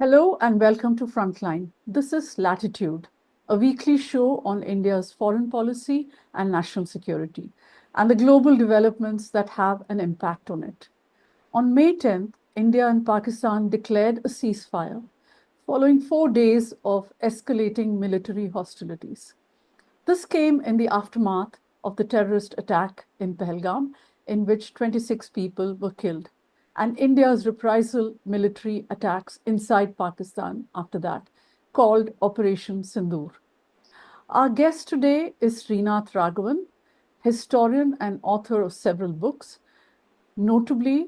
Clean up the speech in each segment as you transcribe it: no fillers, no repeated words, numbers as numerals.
Hello and welcome to Frontline. This is Latitude, a weekly show on India's foreign policy and national security, and the global developments that have an impact on it. On May 10th, India and Pakistan declared a ceasefire following 4 days of escalating military hostilities. This came in the aftermath of the terrorist attack in Pahalgam, in which 26 people were killed, and India's reprisal military attacks inside Pakistan after that, called Operation Sindoor. Our guest today is Srinath Raghavan, historian and author of several books, notably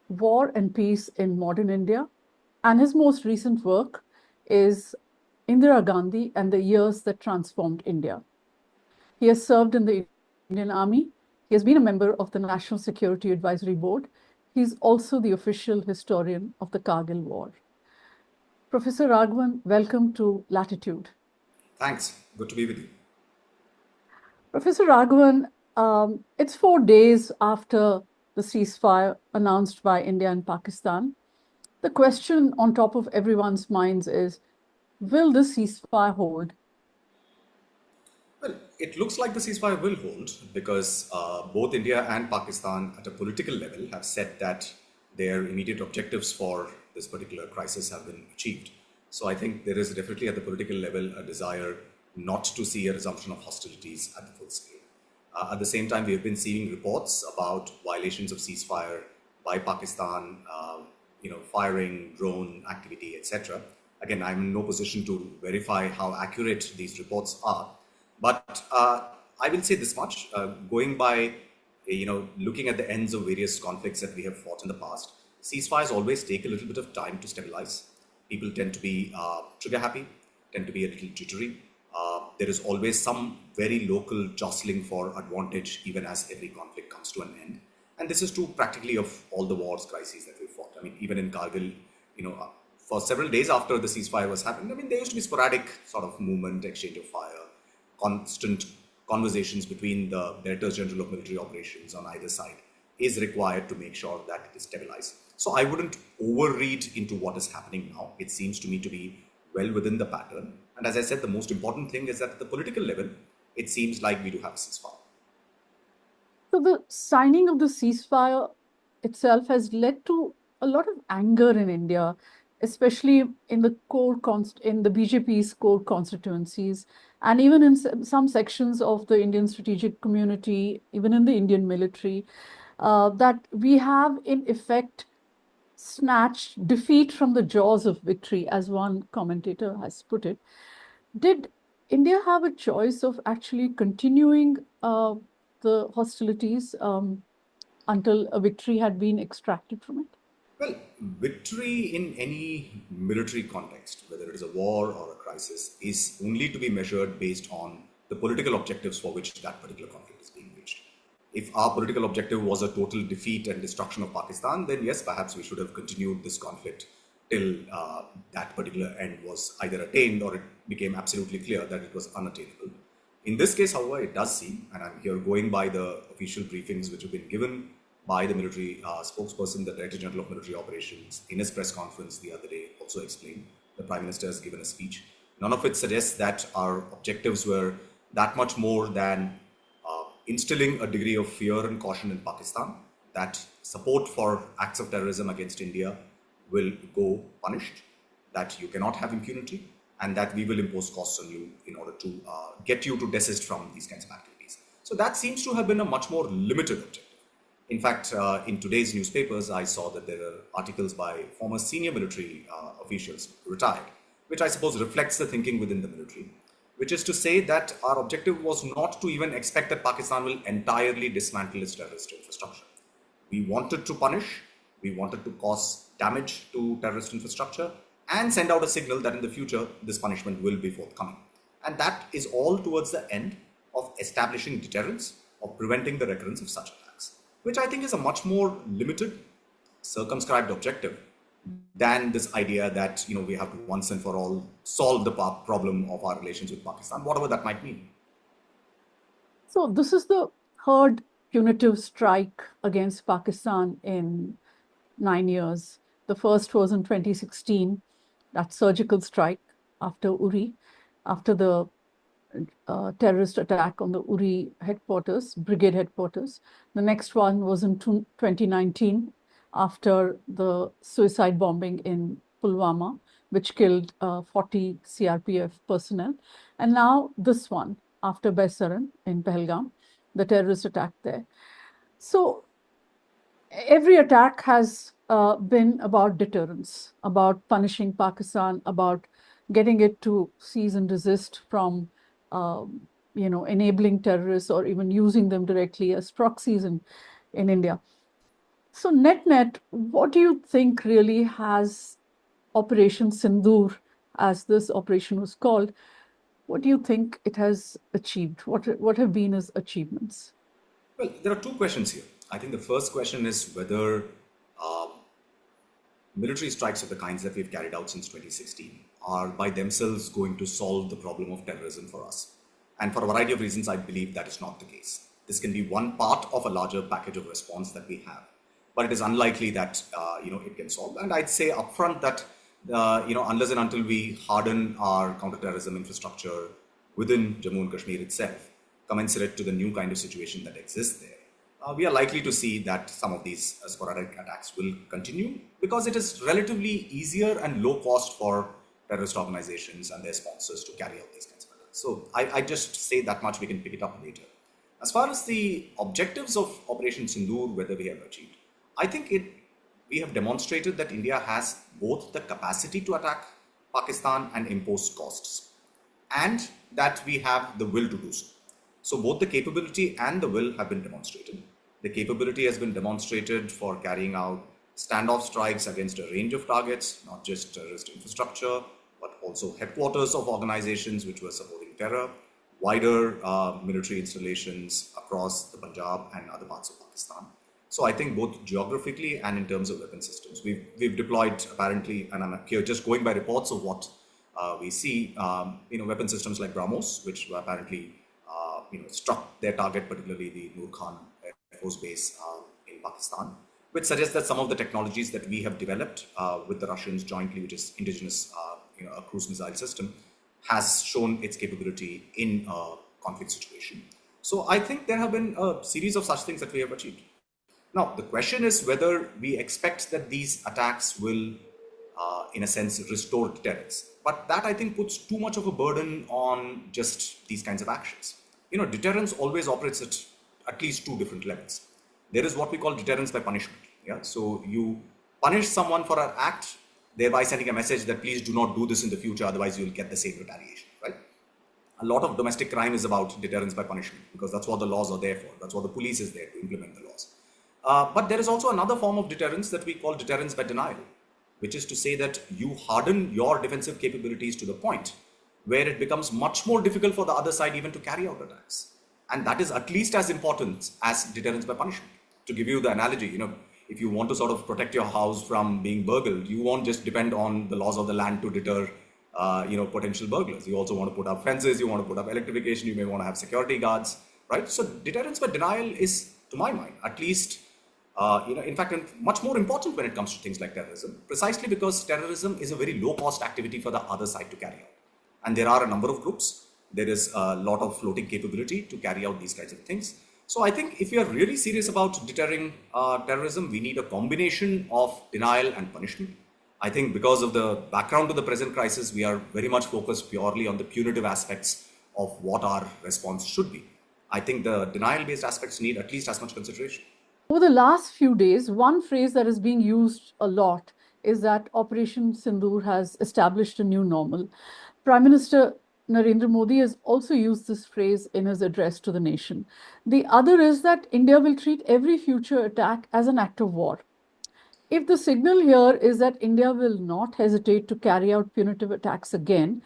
War and Peace in Modern India, and his most recent work is Indira Gandhi and the Years That Transformed India. He has served in the Indian Army. He has been a member of the National Security Advisory Board. He is also the official historian of the Kargil War. Professor Raghavan, welcome to Latitude. Thanks. Good to be with you. Professor Raghavan, it's 4 days after the ceasefire announced by India and Pakistan. The question on top of everyone's minds is, will the ceasefire hold? Well, it looks like the ceasefire will hold because both India and Pakistan at a political level have said that their immediate objectives for this particular crisis have been achieved. So I think there is definitely at the political level a desire not to see a resumption of hostilities at the full scale. At the same time, we have been seeing reports about violations of ceasefire by Pakistan, firing, drone activity, etc. Again, I'm in no position to verify how accurate these reports are. But I will say this much, going by, looking at the ends of various conflicts that we have fought in the past, ceasefires always take a little bit of time to stabilize. People tend to be trigger happy, tend to be a little jittery. There is always some very local jostling for advantage, even as every conflict comes to an end. And this is true practically of all the wars, crises that we've fought. I mean, even in Kargil, for several days after the ceasefire was happening, I mean, there used to be sporadic sort of movement, exchange of fire, constant conversations between the Directors General of Military Operations on either side is required to make sure that it is stabilized. So I wouldn't overread into what is happening now. It seems to me to be well within the pattern. And as I said, the most important thing is that at the political level, it seems like we do have a ceasefire. So the signing of the ceasefire itself has led to a lot of anger in India, especially in the in the BJP's core constituencies, and even in some sections of the Indian strategic community, even in the Indian military, that we have in effect snatched defeat from the jaws of victory, as one commentator has put it. Did India have a choice of actually continuing the hostilities until a victory had been extracted from it? Well, victory in any military context, whether it is a war or a crisis, is only to be measured based on the political objectives for which that particular conflict is being waged. If our political objective was a total defeat and destruction of Pakistan, then yes, perhaps we should have continued this conflict till that particular end was either attained or it became absolutely clear that it was unattainable. In this case, however, it does seem, and I'm here going by the official briefings which have been given by the military spokesperson, the Director General of Military Operations, in his press conference the other day, also explained. The Prime Minister has given a speech. None of it suggests that our objectives were that much more than instilling a degree of fear and caution in Pakistan, that support for acts of terrorism against India will go punished, that you cannot have impunity, and that we will impose costs on you in order to get you to desist from these kinds of activities. So that seems to have been a much more limited objective. In fact, in today's newspapers, I saw that there are articles by former senior military officials, retired, which I suppose reflects the thinking within the military, which is to say that our objective was not to even expect that Pakistan will entirely dismantle its terrorist infrastructure. We wanted to punish, we wanted to cause damage to terrorist infrastructure and send out a signal that in the future this punishment will be forthcoming. And that is all towards the end of establishing deterrence, of preventing the recurrence of such attacks, which I think is a much more limited, circumscribed objective than this idea that we have to once and for all solve the problem of our relations with Pakistan, whatever that might mean. So this is the third punitive strike against Pakistan in 9 years. The first was in 2016, that surgical strike after Uri, after the terrorist attack on the Uri headquarters, brigade headquarters. The next one was in 2019 after the suicide bombing in Pulwama, which killed 40 CRPF personnel. And now this one after Baisaran in Pahalgam, the terrorist attack there. So every attack has been about deterrence, about punishing Pakistan, about getting it to cease and desist from, enabling terrorists or even using them directly as proxies in India. So net, what do you think really has Operation Sindoor, as this operation was called, what do you think it has achieved? What have been its achievements? Well, there are two questions here. I think the first question is whether military strikes of the kinds that we've carried out since 2016 are by themselves going to solve the problem of terrorism for us. And for a variety of reasons, I believe that is not the case. This can be one part of a larger package of response that we have, but it is unlikely that it can solve. And I'd say upfront that unless and until we harden our counterterrorism infrastructure within Jammu and Kashmir itself, commensurate to the new kind of situation that exists there, we are likely to see that some of these sporadic attacks will continue because it is relatively easier and low cost for terrorist organizations and their sponsors to carry out these kinds of attacks. So I just say that much, we can pick it up later. As far as the objectives of Operation Sindoor, whether we have achieved, I think we have demonstrated that India has both the capacity to attack Pakistan and impose costs, and that we have the will to do so. So both the capability and the will have been demonstrated. The capability has been demonstrated for carrying out standoff strikes against a range of targets, not just terrorist infrastructure, but also headquarters of organizations which were supporting terror, wider military installations across the Punjab and other parts of Pakistan. So I think both geographically and in terms of weapon systems, we've deployed apparently, and I'm here just going by reports of what we see, weapon systems like BrahMos, which were apparently struck their target, particularly the Noor Khan Air Force Base in Pakistan, which suggests that some of the technologies that we have developed with the Russians jointly, which is indigenous, a cruise missile system, has shown its capability in a conflict situation. So I think there have been a series of such things that we have achieved. Now, the question is whether we expect that these attacks will, in a sense, restore deterrence. But that, I think, puts too much of a burden on just these kinds of actions. Deterrence always operates at least two different levels. There is what we call deterrence by punishment. Yeah, so you punish someone for an act, thereby sending a message that please do not do this in the future, otherwise you will get the same retaliation. Right? A lot of domestic crime is about deterrence by punishment because that's what the laws are there for. That's what the police is there to implement the laws. But there is also another form of deterrence that we call deterrence by denial, which is to say that you harden your defensive capabilities to the point where it becomes much more difficult for the other side even to carry out attacks. And that is at least as important as deterrence by punishment. To give you the analogy, if you want to sort of protect your house from being burgled, you won't just depend on the laws of the land to deter, potential burglars. You also want to put up fences, you want to put up electrification, you may want to have security guards, right? So deterrence by denial is, to my mind, at least, in fact, much more important when it comes to things like terrorism, precisely because terrorism is a very low-cost activity for the other side to carry out. And there are a number of groups. There is a lot of floating capability to carry out these kinds of things. So I think if we are really serious about deterring terrorism, we need a combination of denial and punishment. I think because of the background to the present crisis, we are very much focused purely on the punitive aspects of what our response should be. I think the denial-based aspects need at least as much consideration. Over the last few days, one phrase that is being used a lot is that Operation Sindoor has established a new normal. Prime Minister Narendra Modi has also used this phrase in his address to the nation. The other is that India will treat every future attack as an act of war. If the signal here is that India will not hesitate to carry out punitive attacks again,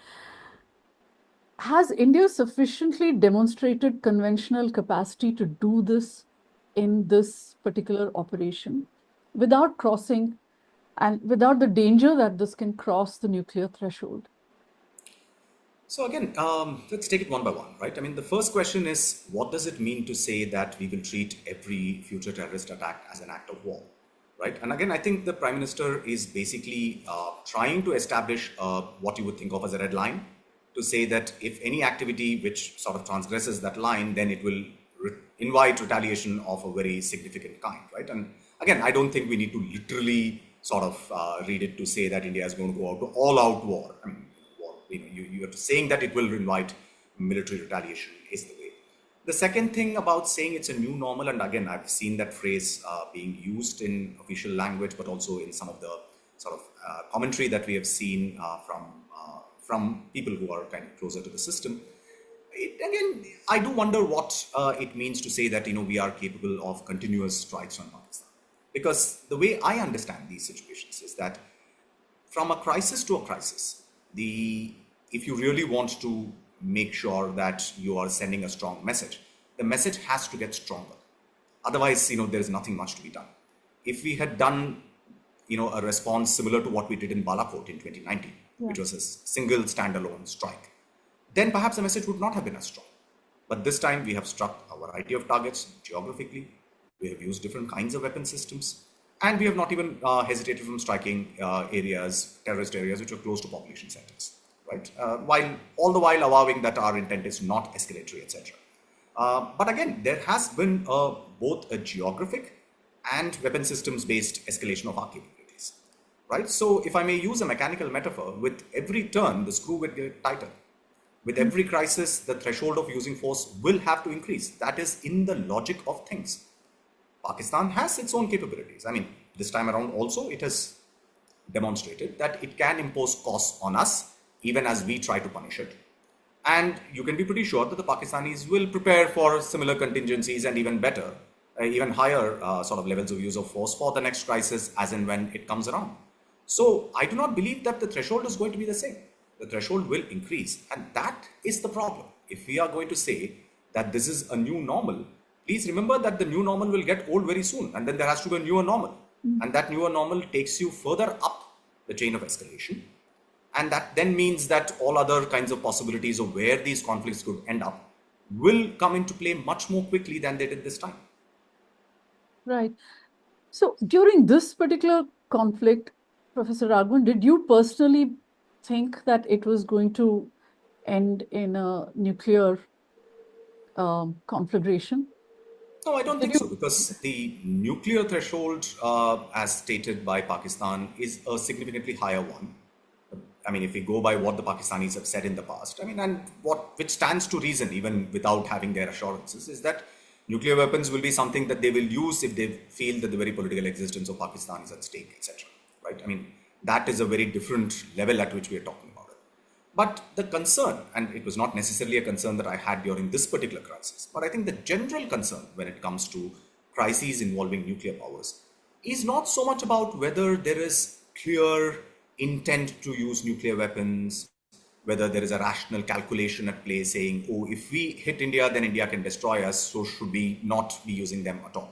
has India sufficiently demonstrated conventional capacity to do this in this particular operation without crossing and without the danger that this can cross the nuclear threshold? So again, let's take it one by one, right? I mean, the first question is, what does it mean to say that we will treat every future terrorist attack as an act of war? right? And again, I think the Prime Minister is basically trying to establish what you would think of as a red line, to say that if any activity which sort of transgresses that line, then it will invite retaliation of a very significant kind, right? And again, I don't think we need to literally sort of read it to say that India is going to go out to all-out war. I mean, war, you're saying that it will invite military retaliation is the way. The second thing about saying it's a new normal, and again, I've seen that phrase being used in official language, but also in some of the sort of commentary that we have seen from people who are kind of closer to the system. Again, I do wonder what it means to say that we are capable of continuous strikes on Pakistan, because the way I understand these situations is that from a crisis to a crisis, if you really want to make sure that you are sending a strong message, the message has to get stronger. Otherwise, there is nothing much to be done. If we had done, a response similar to what we did in Balakot in 2019, which was a single standalone strike, then perhaps the message would not have been as strong. But this time we have struck a variety of targets geographically. We have used different kinds of weapon systems, and we have not even hesitated from striking terrorist areas which are close to population centers, right? While allowing that our intent is not escalatory, etc. But again, there has been both a geographic and weapon systems based escalation of our capabilities, right? So if I may use a mechanical metaphor, with every turn, the screw will get tighter. With every crisis, the threshold of using force will have to increase. That is in the logic of things. Pakistan has its own capabilities. I mean, this time around also, it has demonstrated that it can impose costs on us, even as we try to punish it. And you can be pretty sure that the Pakistanis will prepare for similar contingencies and even better, even higher sort of levels of use of force for the next crisis as and when it comes around. So I do not believe that the threshold is going to be the same. The threshold will increase. And that is the problem. If we are going to say that this is a new normal, please remember that the new normal will get old very soon. And then there has to be a newer normal. And that newer normal takes you further up the chain of escalation. And that then means that all other kinds of possibilities of where these conflicts could end up will come into play much more quickly than they did this time. Right. So during this particular conflict, Professor Raghavan, did you personally think that it was going to end in a nuclear conflagration? No, I don't think so, because the nuclear threshold, as stated by Pakistan, is a significantly higher one. I mean, if we go by what the Pakistanis have said in the past, I mean, and which stands to reason, even without having their assurances, is that nuclear weapons will be something that they will use if they feel that the very political existence of Pakistan is at stake, etc. Right? I mean, that is a very different level at which we are talking about it. But the concern, and it was not necessarily a concern that I had during this particular crisis, but I think the general concern when it comes to crises involving nuclear powers is not so much about whether there is clear intent to use nuclear weapons, whether there is a rational calculation at play saying, oh, if we hit India, then India can destroy us, so should we not be using them at all?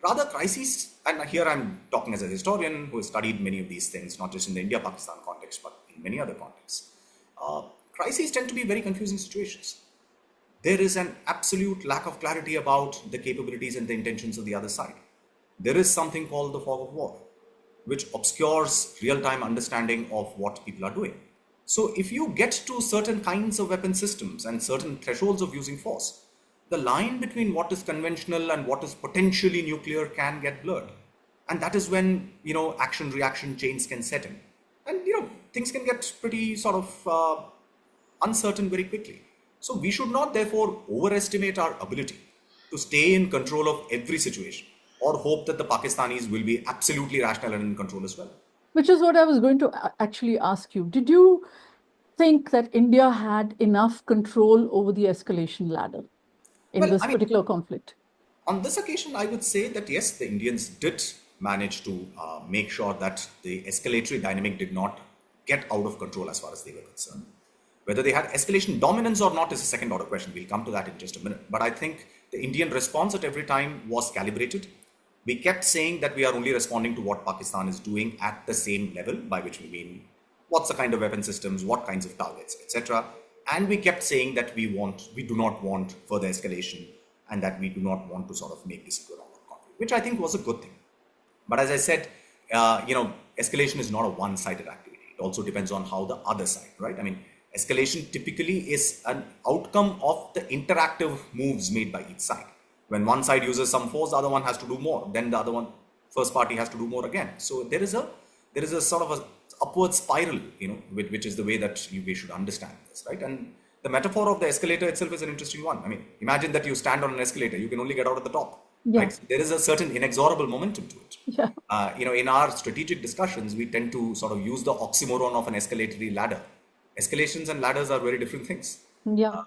Rather, crises, and here I'm talking as a historian who has studied many of these things, not just in the India-Pakistan context, but in many other contexts. Crises tend to be very confusing situations. There is an absolute lack of clarity about the capabilities and the intentions of the other side. There is something called the fog of war, which obscures real-time understanding of what people are doing. So if you get to certain kinds of weapon systems and certain thresholds of using force, the line between what is conventional and what is potentially nuclear can get blurred. And that is when, action-reaction chains can set in. And, things can get pretty sort of uncertain very quickly. So we should not, therefore, overestimate our ability to stay in control of every situation, or hope that the Pakistanis will be absolutely rational and in control as well. Which is what I was going to actually ask you. Did you think that India had enough control over the escalation ladder in this particular conflict? On this occasion, I would say that yes, the Indians did manage to make sure that the escalatory dynamic did not get out of control as far as they were concerned. Whether they had escalation dominance or not is a second order question. We'll come to that in just a minute. But I think the Indian response at every time was calibrated. We kept saying that we are only responding to what Pakistan is doing at the same level, by which we mean what's the kind of weapon systems, what kinds of targets, etc. And we kept saying that we do not want further escalation, and that we do not want to sort of make this into a longer conflict, which I think was a good thing. But as I said, escalation is not a one-sided activity. It also depends on how the other side, right? I mean, escalation typically is an outcome of the interactive moves made by each side. When one side uses some force, the other one has to do more. Then the other one, first party, has to do more again. So there is a sort of a upward spiral, which is the way that we should understand this, right? And the metaphor of the escalator itself is an interesting one. I mean, imagine that you stand on an escalator, you can only get out at the top, Yeah. right? So there is a certain inexorable momentum to it. Yeah. In our strategic discussions, we tend to sort of use the oxymoron of an escalatory ladder. Escalations and ladders are very different things. Yeah.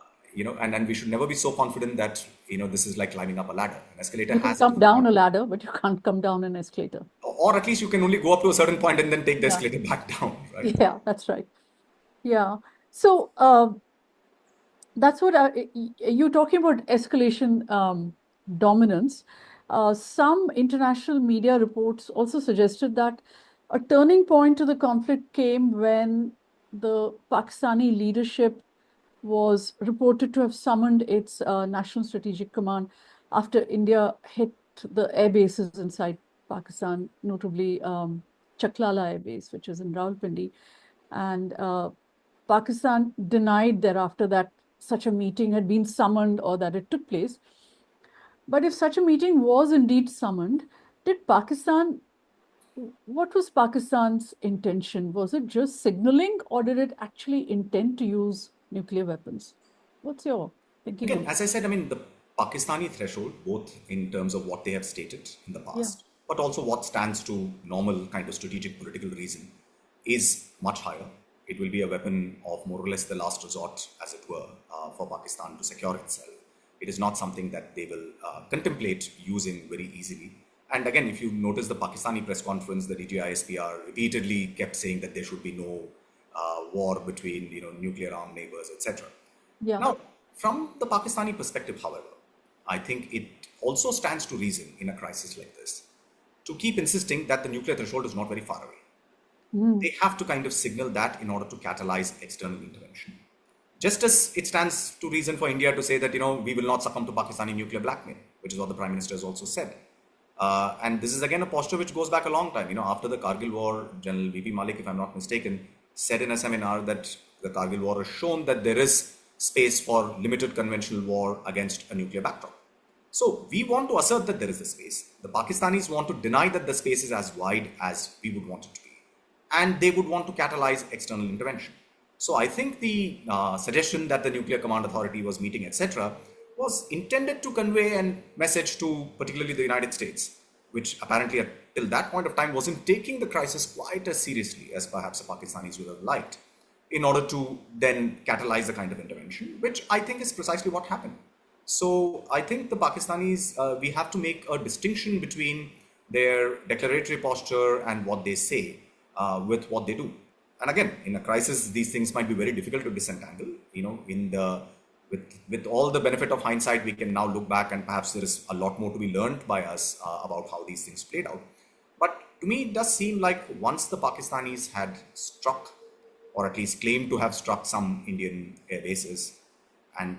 And we should never be so confident that, this is like climbing up a ladder. An escalator You can has its come own down a contours. ladder, but you can't come down an escalator. Or at least you can only go up to a certain point and then take the Yeah. escalator back down, right? Yeah, that's right. Yeah. So that's what you're talking about escalation dominance. Some international media reports also suggested that a turning point to the conflict came when the Pakistani leadership was reported to have summoned its National Strategic Command after India hit the air bases inside Pakistan, notably Chaklala Air Base, which is in Rawalpindi. And Pakistan denied thereafter that such a meeting had been summoned or that it took place. But if such a meeting was indeed summoned, did Pakistan, what was Pakistan's intention? Was it just signaling or did it actually intend to use nuclear weapons? What's your thinking Again, on as that? I said, I mean, the Pakistani threshold, both in terms of what they have stated in the Yeah. past, but also what stands to normal kind of strategic political reason, is much higher. It will be a weapon of more or less the last resort, as it were, for Pakistan to secure itself. It is not something that they will contemplate using very easily. And again, if you notice the Pakistani press conference, the DGISPR repeatedly kept saying that there should be no war between nuclear armed neighbors, etc. Yeah. Now, from the Pakistani perspective, however, I think it also stands to reason in a crisis like this to keep insisting that the nuclear threshold is not very far away. Mm. They have to kind of signal that in order to catalyze external intervention. Just as it stands to reason for India to say that, we will not succumb to Pakistani nuclear blackmail, which is what the Prime Minister has also said. And this is again a posture which goes back a long time. After the Kargil War, General V.P. Malik, if I'm not mistaken, said in a seminar that the Kargil War has shown that there is space for limited conventional war against a nuclear backdrop. So we want to assert that there is a space. The Pakistanis want to deny that the space is as wide as we would want it to be. And they would want to catalyze external intervention. So I think the suggestion that the Nuclear Command Authority was meeting, etc., was intended to convey a message to particularly the United States, which apparently till that point of time wasn't taking the crisis quite as seriously as perhaps the Pakistanis would have liked, in order to then catalyze the kind of intervention, which I think is precisely what happened. So I think the Pakistanis, we have to make a distinction between their declaratory posture and what they say with what they do. And again, in a crisis, these things might be very difficult to disentangle. With all the benefit of hindsight, we can now look back and perhaps there is a lot more to be learned by us about how these things played out. But to me, it does seem like once the Pakistanis had struck, or at least claimed to have struck some Indian air bases, and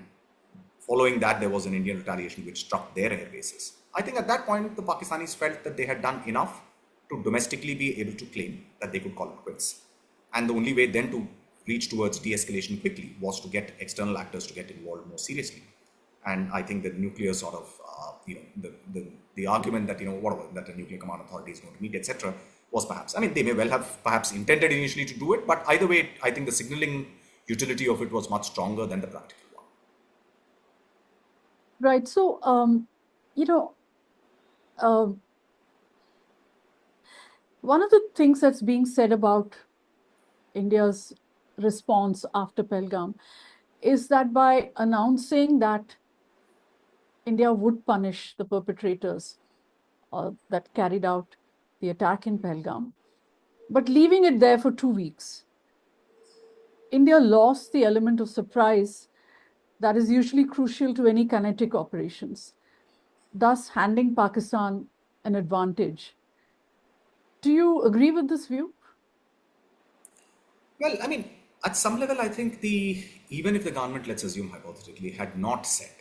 following that, there was an Indian retaliation which struck their air bases. I think at that point, the Pakistanis felt that they had done enough to domestically be able to claim that they could call it quits. And the only way then to reach towards de-escalation quickly was to get external actors to get involved more seriously. And I think the nuclear sort of, the argument that, whatever, that the Nuclear Command Authority is going to meet, etc., was perhaps, they may well have perhaps intended initially to do it, but either way, I think the signaling utility of it was much stronger than the practical one. Right. So, one of the things that's being said about India's response after Pahalgam is that by announcing that India would punish the perpetrators that carried out the attack in Pahalgam, but leaving it there for 2 weeks, India lost the element of surprise that is usually crucial to any kinetic operations, thus handing Pakistan an advantage. Do you agree with this view? Well, at some level, I think even if the government, let's assume hypothetically, had not said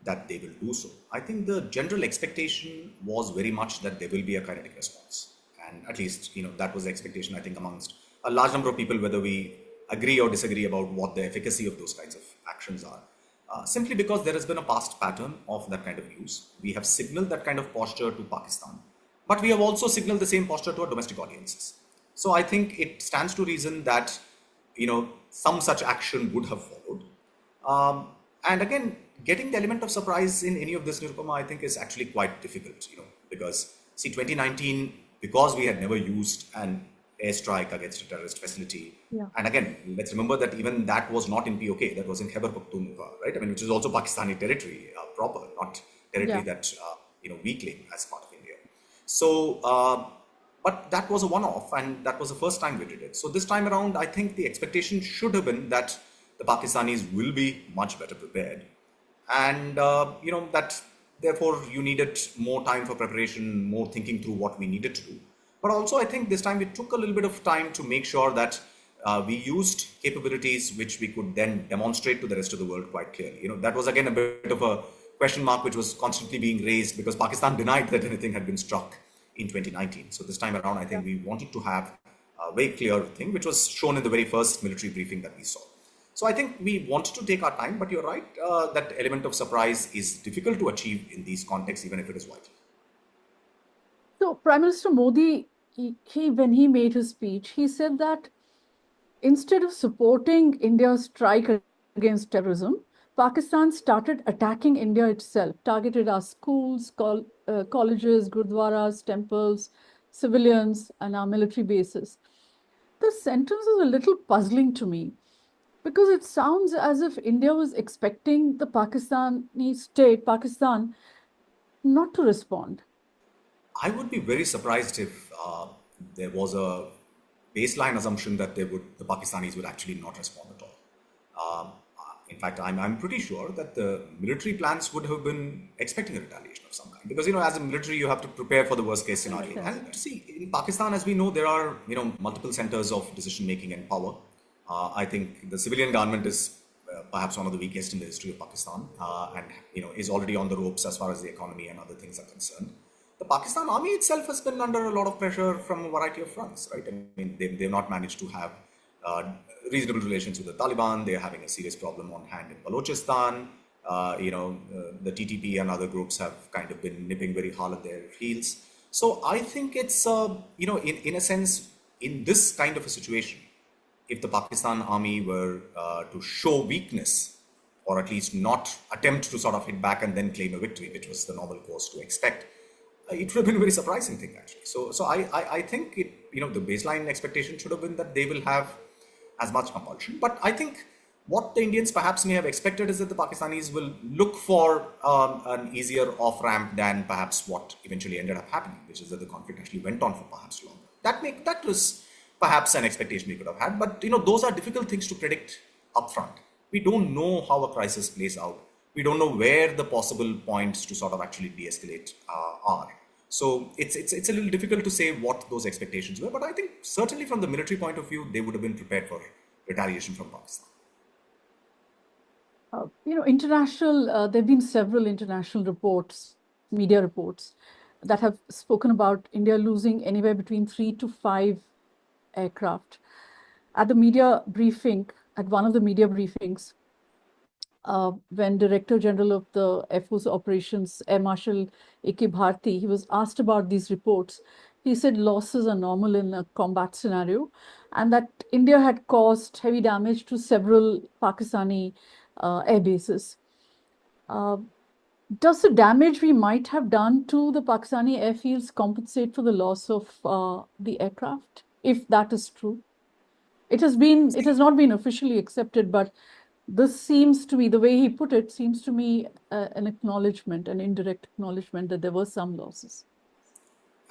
that they will do so. I think the general expectation was very much that there will be a kinetic response. And at least, that was the expectation, I think, amongst a large number of people, whether we agree or disagree about what the efficacy of those kinds of actions are. Simply because there has been a past pattern of that kind of use. We have signaled that kind of posture to Pakistan, but we have also signaled the same posture to our domestic audiences. So I think it stands to reason that, some such action would have followed. And again, getting the element of surprise in any of this, Nirupama, I think is actually quite difficult, because see, 2019, because we had never used an airstrike against a terrorist facility. Yeah. And again, let's remember that even that was not in POK, that was in Khyber Pakhtunkhwa, right? I mean, which is also Pakistani territory proper, not territory that, we claim as part of India. So, but that was a one-off, and that was the first time we did it. So this time around, I think the expectation should have been that the Pakistanis will be much better prepared. And, that therefore you needed more time for preparation, more thinking through what we needed to do. But also, I think this time we took a little bit of time to make sure that we used capabilities which we could then demonstrate to the rest of the world quite clearly. That was again a bit of a question mark which was constantly being raised because Pakistan denied that anything had been struck in 2019. So this time around, I think we wanted to have a very clear thing, which was shown in the very first military briefing that we saw. So I think we wanted to take our time, but you're right, that element of surprise is difficult to achieve in these contexts, even if it is vital. So Prime Minister Modi, when he made his speech, he said that instead of supporting India's strike against terrorism, Pakistan started attacking India itself, targeted our schools, colleges, gurdwaras, temples, civilians, and our military bases. The sentence is a little puzzling to me because it sounds as if India was expecting the Pakistani state, Pakistan, not to respond. I would be very surprised if there was a baseline assumption that the Pakistanis would actually not respond at all. In fact, I'm pretty sure that the military plans would have been expecting a retaliation of some kind. Because, as a military, you have to prepare for the worst case scenario. And see, in Pakistan, as we know, there are, multiple centers of decision making and power. I think the civilian government is perhaps one of the weakest in the history of Pakistan and, is already on the ropes as far as the economy and other things are concerned. The Pakistan army itself has been under a lot of pressure from a variety of fronts, right? I mean, they've not managed to have reasonable relations with the Taliban. They're having a serious problem on hand in Balochistan. The TTP and other groups have kind of been nipping very hard at their heels. So I think it's, in a sense, in this kind of a situation, if the Pakistan army were to show weakness, or at least not attempt to sort of hit back and then claim a victory, which was the normal course to expect, it would have been a very surprising thing, actually. So I think the baseline expectation should have been that they will have as much compulsion. But I think what the Indians perhaps may have expected is that the Pakistanis will look for an easier off-ramp than perhaps what eventually ended up happening, which is that the conflict actually went on for perhaps longer. That was perhaps an expectation we could have had. But those are difficult things to predict upfront. We don't know how a crisis plays out. We don't know where the possible points to sort of actually de-escalate are. So it's a little difficult to say what those expectations were, but I think certainly from the military point of view, they would have been prepared for retaliation from Pakistan. There have been several international reports, media reports, that have spoken about India losing anywhere between 3 to 5 aircraft. At one of the media briefings, when Director General of the Air Force Operations, Air Marshal A.K. Bharti, he was asked about these reports. He said losses are normal in a combat scenario, and that India had caused heavy damage to several Pakistani air bases. Does the damage we might have done to the Pakistani airfields compensate for the loss of the aircraft, if that is true? It has not been officially accepted, but this seems to be, the way he put it, seems to me an acknowledgement, an indirect acknowledgement that there were some losses.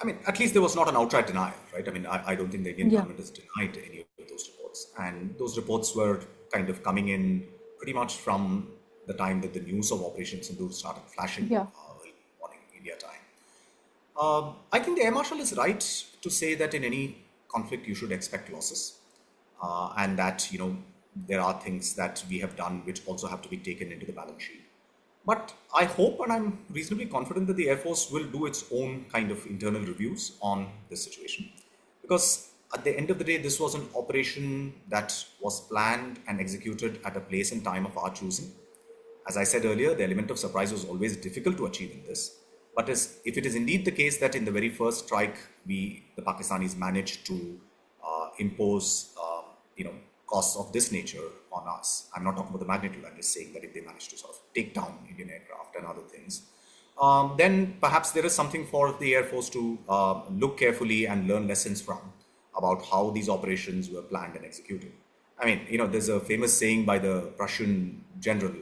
I mean, at least there was not an outright denial, right? I mean, I don't think the Indian government has denied any of those reports. And those reports were kind of coming in pretty much from the time that the news of Operation Sindoor started flashing early morning India time. I think the Air Marshal is right to say that in any conflict you should expect losses. And that, there are things that we have done which also have to be taken into the balance sheet. But I hope and I'm reasonably confident that the Air Force will do its own kind of internal reviews on this situation. Because at the end of the day, this was an operation that was planned and executed at a place and time of our choosing. As I said earlier, the element of surprise was always difficult to achieve in this. But if it is indeed the case that in the very first strike, the Pakistanis managed to impose, costs of this nature on us. I'm not talking about the magnitude. I'm just saying that if they manage to sort of take down Indian aircraft and other things, then perhaps there is something for the Air Force to look carefully and learn lessons from about how these operations were planned and executed. I mean, there's a famous saying by the Prussian general,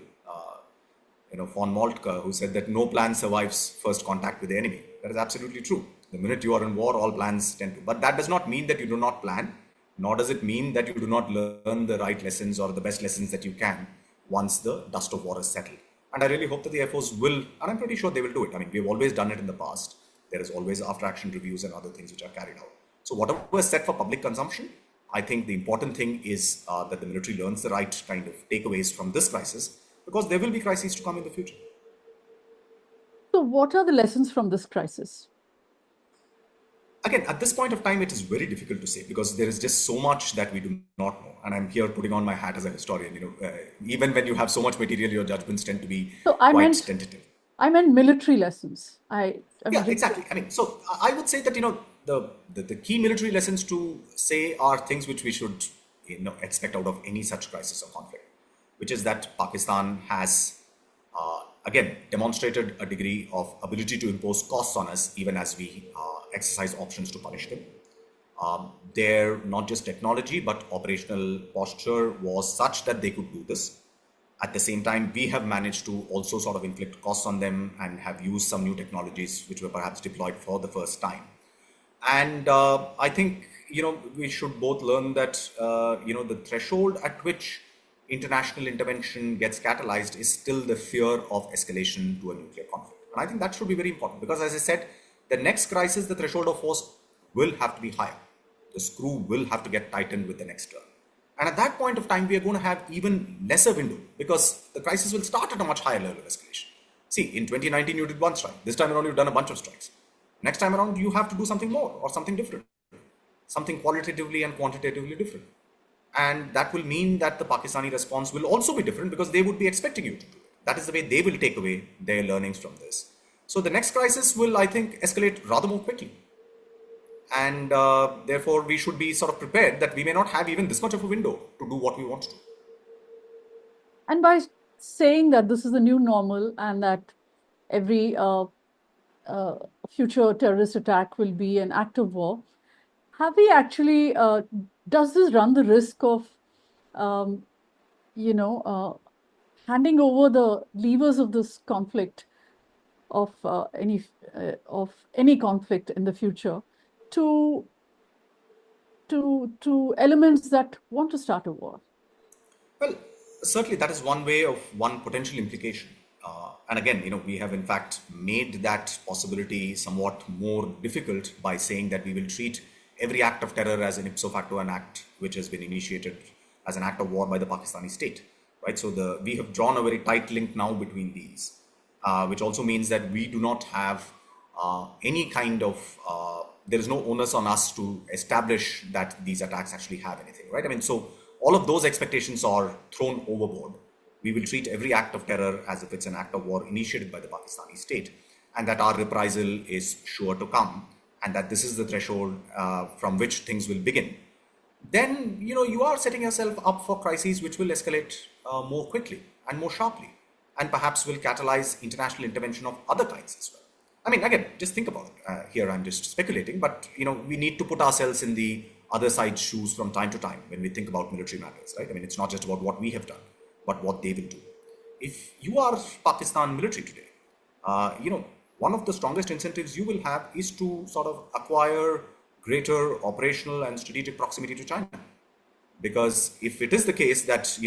von Moltke, who said that no plan survives first contact with the enemy. That is absolutely true. The minute you are in war, all plans tend to. But that does not mean that you do not plan, nor does it mean that you do not learn the right lessons or the best lessons that you can once the dust of war is settled. And I really hope that the Air Force will, and I'm pretty sure they will do it. I mean, we've always done it in the past. There is always after action reviews and other things which are carried out. So whatever is set for public consumption, I think the important thing is that the military learns the right kind of takeaways from this crisis, because there will be crises to come in the future. So what are the lessons from this crisis? Again, at this point of time, it is very difficult to say because there is just so much that we do not know. And I'm here putting on my hat as a historian. Even when you have so much material, your judgments tend to be quite tentative. I meant military lessons. Yeah, exactly. I mean, so I would say that, the key military lessons to say are things which we should, expect out of any such crisis or conflict, which is that Pakistan has, again, demonstrated a degree of ability to impose costs on us, even as we exercise options to punish them. Their not just technology, but operational posture was such that they could do this. At the same time, we have managed to also sort of inflict costs on them and have used some new technologies which were perhaps deployed for the first time. And I think, we should both learn that, the threshold at which international intervention gets catalyzed is still the fear of escalation to a nuclear conflict. And I think that should be very important because, as I said, the next crisis, the threshold of force will have to be higher. The screw will have to get tightened with the next turn. And at that point of time, we are going to have even lesser window because the crisis will start at a much higher level of escalation. See, in 2019, you did one strike. This time around, you've done a bunch of strikes. Next time around, you have to do something more or something different, something qualitatively and quantitatively different. And that will mean that the Pakistani response will also be different because they would be expecting you to do it. That is the way they will take away their learnings from this. So the next crisis will, I think, escalate rather more quickly. And therefore, we should be sort of prepared that we may not have even this much of a window to do what we want to do. And by saying that this is the new normal and that every future terrorist attack will be an act of war, have we actually, does this run the risk of, handing over the levers of this conflict, of any conflict in the future, to elements that want to start a war? Well, certainly that is one way of one potential implication. And again, we have in fact made that possibility somewhat more difficult by saying that we will treat every act of terror as an ipso facto an act which has been initiated as an act of war by the Pakistani state, right? So we have drawn a very tight link now between these, which also means that we do not have any kind of, there is no onus on us to establish that these attacks actually have anything, right? I mean, so all of those expectations are thrown overboard. We will treat every act of terror as if it's an act of war initiated by the Pakistani state, and that our reprisal is sure to come, and that this is the threshold from which things will begin. Then, you are setting yourself up for crises which will escalate more quickly and more sharply, and perhaps will catalyze international intervention of other kinds as well. I mean, again, just think about it. Here I'm just speculating, but, we need to put ourselves in the other side's shoes from time to time when we think about military matters, right? I mean, it's not just about what we have done, but what they will do. If you are Pakistan military today, one of the strongest incentives you will have is to sort of acquire greater operational and strategic proximity to China. Because if it is the case that,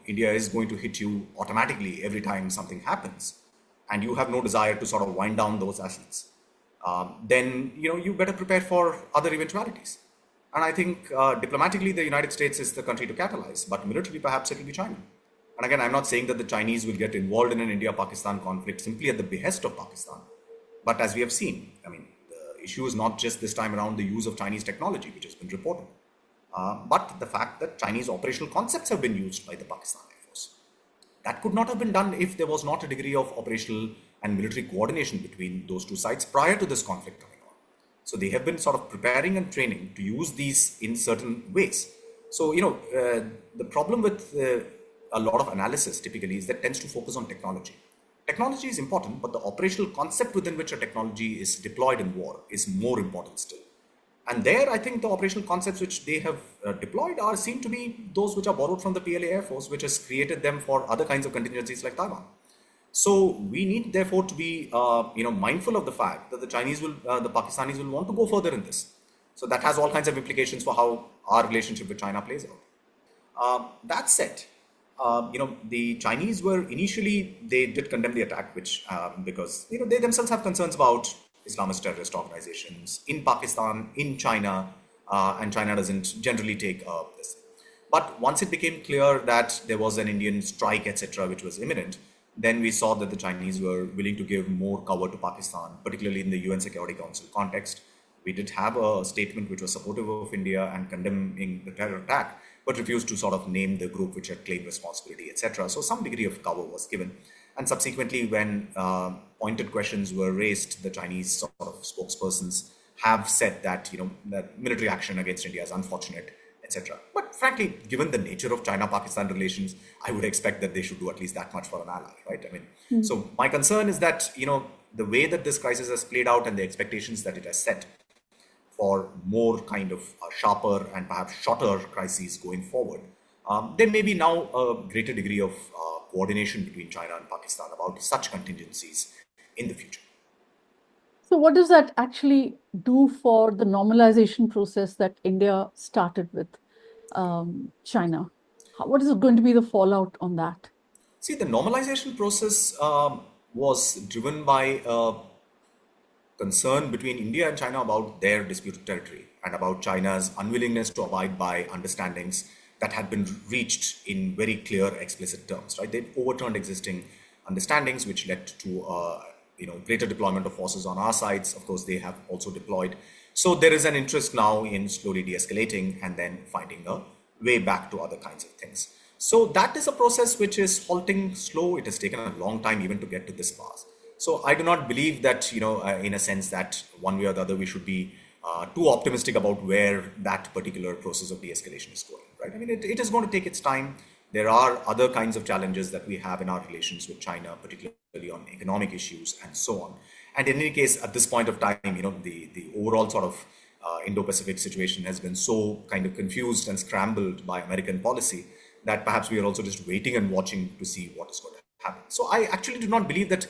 India is going to hit you automatically every time something happens, and you have no desire to sort of wind down those assets, then, you better prepare for other eventualities. And I think diplomatically, the United States is the country to catalyze, but militarily, perhaps it will be China. And again, I'm not saying that the Chinese will get involved in an India-Pakistan conflict simply at the behest of Pakistan. But as we have seen, I mean, the issue is not just this time around the use of Chinese technology, which has been reported, but the fact that Chinese operational concepts have been used by the Pakistan Air Force. That could not have been done if there was not a degree of operational and military coordination between those two sides prior to this conflict coming on. So they have been sort of preparing and training to use these in certain ways. So, the problem with a lot of analysis typically is that tends to focus on technology. Technology is important, but the operational concept within which a technology is deployed in war is more important still. And there, I think the operational concepts which they have deployed are seem to be those which are borrowed from the PLA Air Force, which has created them for other kinds of contingencies like Taiwan. So we need, therefore, to be mindful of the fact that the Pakistanis will want to go further in this. So that has all kinds of implications for how our relationship with China plays out. That said, the Chinese were initially, they did condemn the attack, which because they themselves have concerns about Islamist terrorist organizations in Pakistan, in China, and China doesn't generally take this. But once it became clear that there was an Indian strike, etc., which was imminent, then we saw that the Chinese were willing to give more cover to Pakistan, particularly in the UN Security Council context. We did have a statement which was supportive of India and condemning the terror attack, but refused to sort of name the group which had claimed responsibility, etc. So some degree of cover was given. And subsequently, when pointed questions were raised, the Chinese sort of spokespersons have said that that military action against India is unfortunate, etc. But frankly, given the nature of China-Pakistan relations, I would expect that they should do at least that much for an ally, right? I mean, so my concern is that the way that this crisis has played out and the expectations that it has set for more kind of sharper and perhaps shorter crises going forward, there may be now a greater degree of coordination between China and Pakistan about such contingencies in the future. So what does that actually do for the normalization process that India started with China? What is going to be the fallout on that? See, the normalization process was driven by concern between India and China about their disputed territory and about China's unwillingness to abide by understandings that had been reached in very clear, explicit terms. Right? They overturned existing understandings, which led to greater deployment of forces on our sides. Of course, they have also deployed. So there is an interest now in slowly de-escalating and then finding a way back to other kinds of things. So that is a process which is halting slow. It has taken a long time even to get to this pass. So I do not believe that, in a sense that one way or the other, we should be too optimistic about where that particular process of de-escalation is going, right? I mean, it is going to take its time. There are other kinds of challenges that we have in our relations with China, particularly on economic issues and so on. And in any case, at this point of time, the overall sort of Indo-Pacific situation has been so kind of confused and scrambled by American policy that perhaps we are also just waiting and watching to see what is going to happen. So I actually do not believe that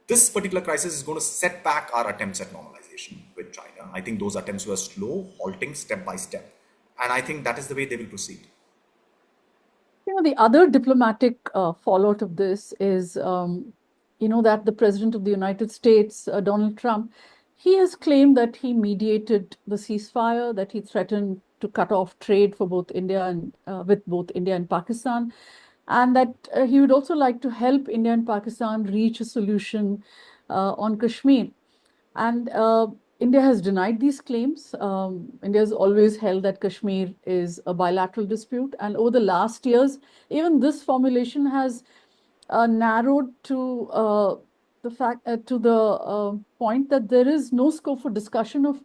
this particular crisis is going to set back our attempts at normalization with China. I think those attempts were slow, halting step by step. And I think that is the way they will proceed. The other diplomatic fallout of this is, that the President of the United States, Donald Trump, he has claimed that he mediated the ceasefire, that he threatened to cut off trade for both India and with both India and Pakistan, and that he would also like to help India and Pakistan reach a solution on Kashmir. And India has denied these claims. India has always held that Kashmir is a bilateral dispute. And over the last years, even this formulation has narrowed to the point that there is no scope for discussion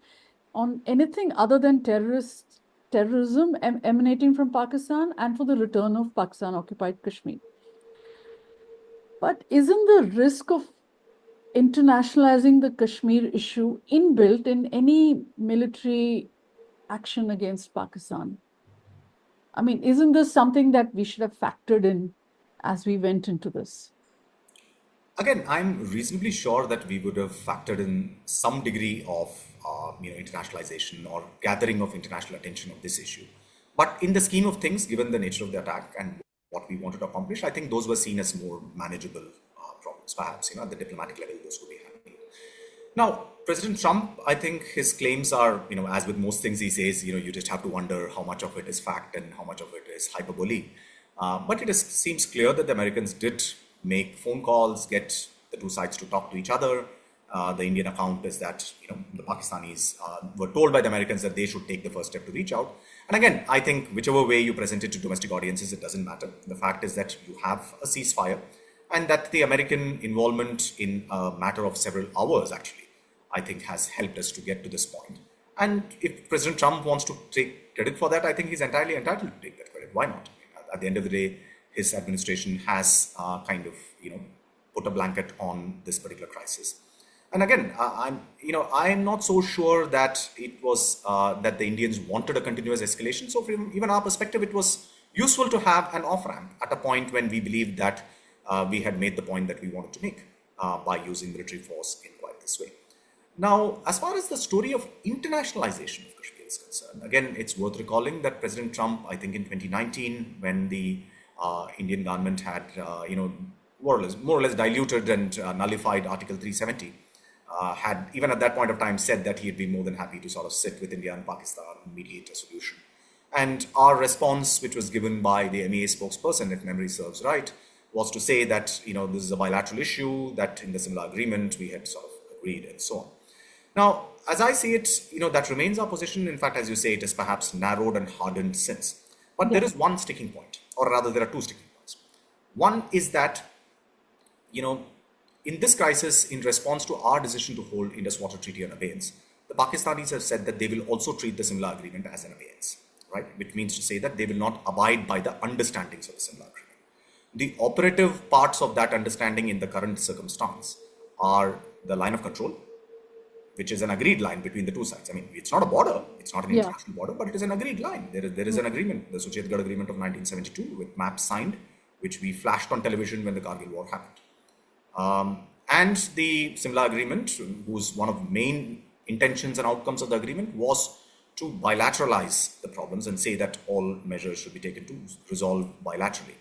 on anything other than terrorism emanating from Pakistan and for the return of Pakistan-occupied Kashmir. But isn't the risk of internationalizing the Kashmir issue inbuilt in any military action against Pakistan? I mean, isn't this something that we should have factored in as we went into this? Again, I'm reasonably sure that we would have factored in some degree of internationalization or gathering of international attention of this issue. But in the scheme of things, given the nature of the attack and what we wanted to accomplish, I think those were seen as more manageable problems. Perhaps, at the diplomatic level, those could be handled. Now, President Trump, I think his claims are, as with most things he says, you just have to wonder how much of it is fact and how much of it is hyperbole. But seems clear that the Americans did make phone calls, get the two sides to talk to each other. The Indian account is that the Pakistanis were told by the Americans that they should take the first step to reach out. And again, I think whichever way you present it to domestic audiences, it doesn't matter. The fact is that you have a ceasefire, and that the American involvement in a matter of several hours, actually, I think has helped us to get to this point. And if President Trump wants to take credit for that, I think he's entirely entitled to take that credit. Why not? At the end of the day, his administration has kind of put a blanket on this particular crisis. And again, I'm not so sure that it was that the Indians wanted a continuous escalation. So from even our perspective, it was useful to have an off ramp at a point when we believed that we had made the point that we wanted to make by using military force in quite this way. Now, as far as the story of internationalization of Kashmir is concerned, again, it's worth recalling that President Trump, I think in 2019, when the Indian government had, more or less diluted and nullified Article 370, had even at that point of time said that he'd be more than happy to sort of sit with India and Pakistan and mediate a solution. And our response, which was given by the MEA spokesperson, if memory serves right, was to say that this is a bilateral issue, that in the similar agreement we had sort of agreed and so on. Now, as I see it, that remains our position. In fact, as you say, it is perhaps narrowed and hardened since. But there is one sticking point, or rather there are two sticking points. One is that, in this crisis, in response to our decision to hold Indus Water Treaty in abeyance, the Pakistanis have said that they will also treat the similar agreement as an abeyance, right? Which means to say that they will not abide by the understandings of the similar agreement. The operative parts of that understanding in the current circumstance are the line of control, which is an agreed line between the two sides. I mean, it's not a border, it's not an international border, but it is an agreed line. There is an agreement, the Suchetgarh Agreement of 1972, with maps signed, which we flashed on television when the Kargil War happened. And the Simla Agreement, whose one of the main intentions and outcomes of the agreement was to bilateralize the problems and say that all measures should be taken to resolve bilaterally.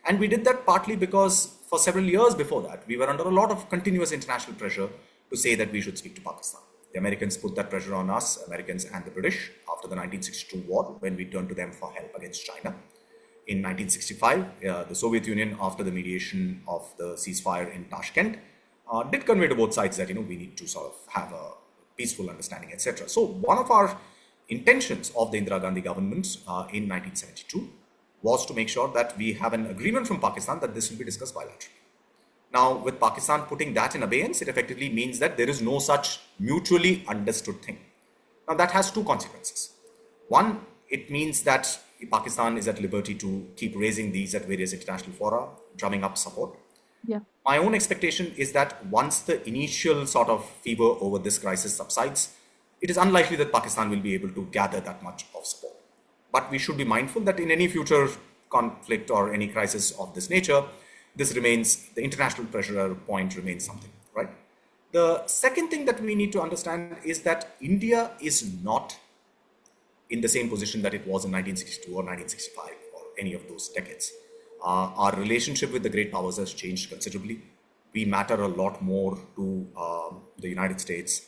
And we did that partly because for several years before that, we were under a lot of continuous international pressure to say that we should speak to Pakistan. The Americans put that pressure on us, Americans and the British, after the 1962 war, when we turned to them for help against China. In 1965, the Soviet Union, after the mediation of the ceasefire in Tashkent, did convey to both sides that we need to sort of have a peaceful understanding, etc. So one of our intentions of the Indira Gandhi government in 1972 was to make sure that we have an agreement from Pakistan that this will be discussed bilaterally. Now, with Pakistan putting that in abeyance, it effectively means that there is no such mutually understood thing. Now, that has two consequences. One, it means that Pakistan is at liberty to keep raising these at various international fora, drumming up support. Yeah. My own expectation is that once the initial sort of fever over this crisis subsides, it is unlikely that Pakistan will be able to gather that much of support. But we should be mindful that in any future conflict or any crisis of this nature, this remains, the international pressure point remains something, right? The second thing that we need to understand is that India is not in the same position that it was in 1962 or 1965 or any of those decades. Our relationship with the great powers has changed considerably. We matter a lot more to the United States,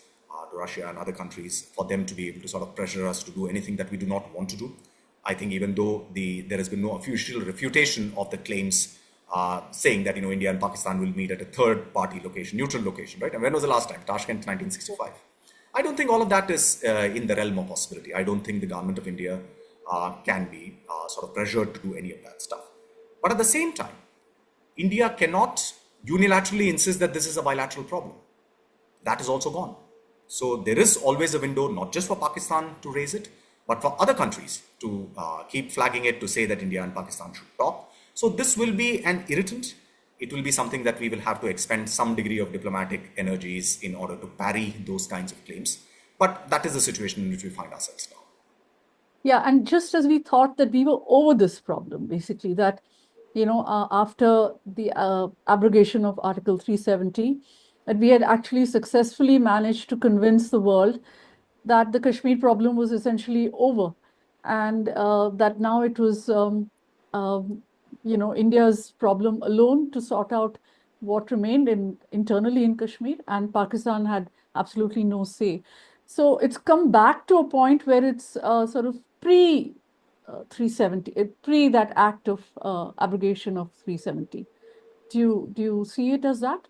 to Russia and other countries for them to be able to sort of pressure us to do anything that we do not want to do. I think even though there has been no official refutation of the claims saying that India and Pakistan will meet at a third-party location, neutral location, right? And when was the last time? Tashkent, 1965. I don't think all of that is in the realm of possibility. I don't think the government of India can be sort of pressured to do any of that stuff. But at the same time, India cannot unilaterally insist that this is a bilateral problem. That is also gone. So there is always a window, not just for Pakistan to raise it, but for other countries to keep flagging it, to say that India and Pakistan should talk. So this will be an irritant. It will be something that we will have to expend some degree of diplomatic energies in order to parry those kinds of claims. But that is the situation in which we find ourselves now. Yeah, and just as we thought that we were over this problem, basically, that, after the abrogation of Article 370, that we had actually successfully managed to convince the world that the Kashmir problem was essentially over, and that now it was, India's problem alone to sort out what remained internally in Kashmir, and Pakistan had absolutely no say. So it's come back to a point where it's sort of 370, pre that act of abrogation of 370. Do you see it as that?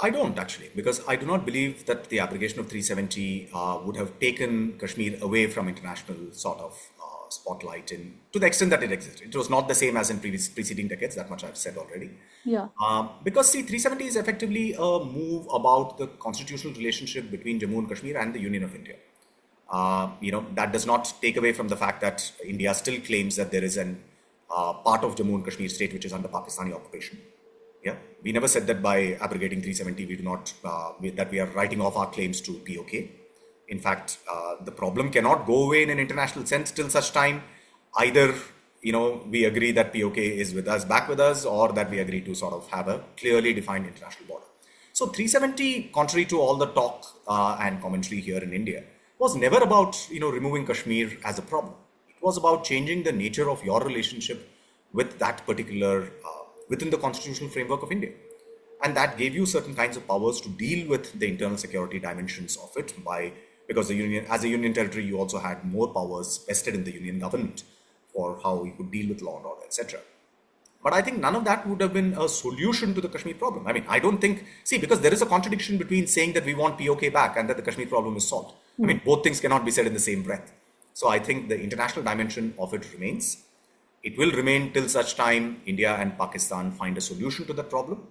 I don't actually, because I do not believe that the abrogation of 370 would have taken Kashmir away from international sort of spotlight in to the extent that it existed. It was not the same as in preceding decades. That much I've said already. Yeah. Because see, 370 is effectively a move about the constitutional relationship between Jammu and Kashmir and the Union of India. That does not take away from the fact that India still claims that there is an part of Jammu and Kashmir state which is under Pakistani occupation. Yeah, we never said that by abrogating 370, we do not that we are writing off our claims to POK. In fact, the problem cannot go away in an international sense till such time either we agree that POK is with us, back with us, or that we agree to sort of have a clearly defined international border. So 370, contrary to all the talk and commentary here in India, was never about removing Kashmir as a problem. It was about changing the nature of your relationship with that particular within the constitutional framework of India. And that gave you certain kinds of powers to deal with the internal security dimensions of it because the union, as a union territory, you also had more powers vested in the union government for how you could deal with law and order, etc. But I think none of that would have been a solution to the Kashmir problem. I mean, I don't think, because there is a contradiction between saying that we want POK back and that the Kashmir problem is solved. I mean, both things cannot be said in the same breath. So I think the international dimension of it remains. It will remain till such time India and Pakistan find a solution to that problem.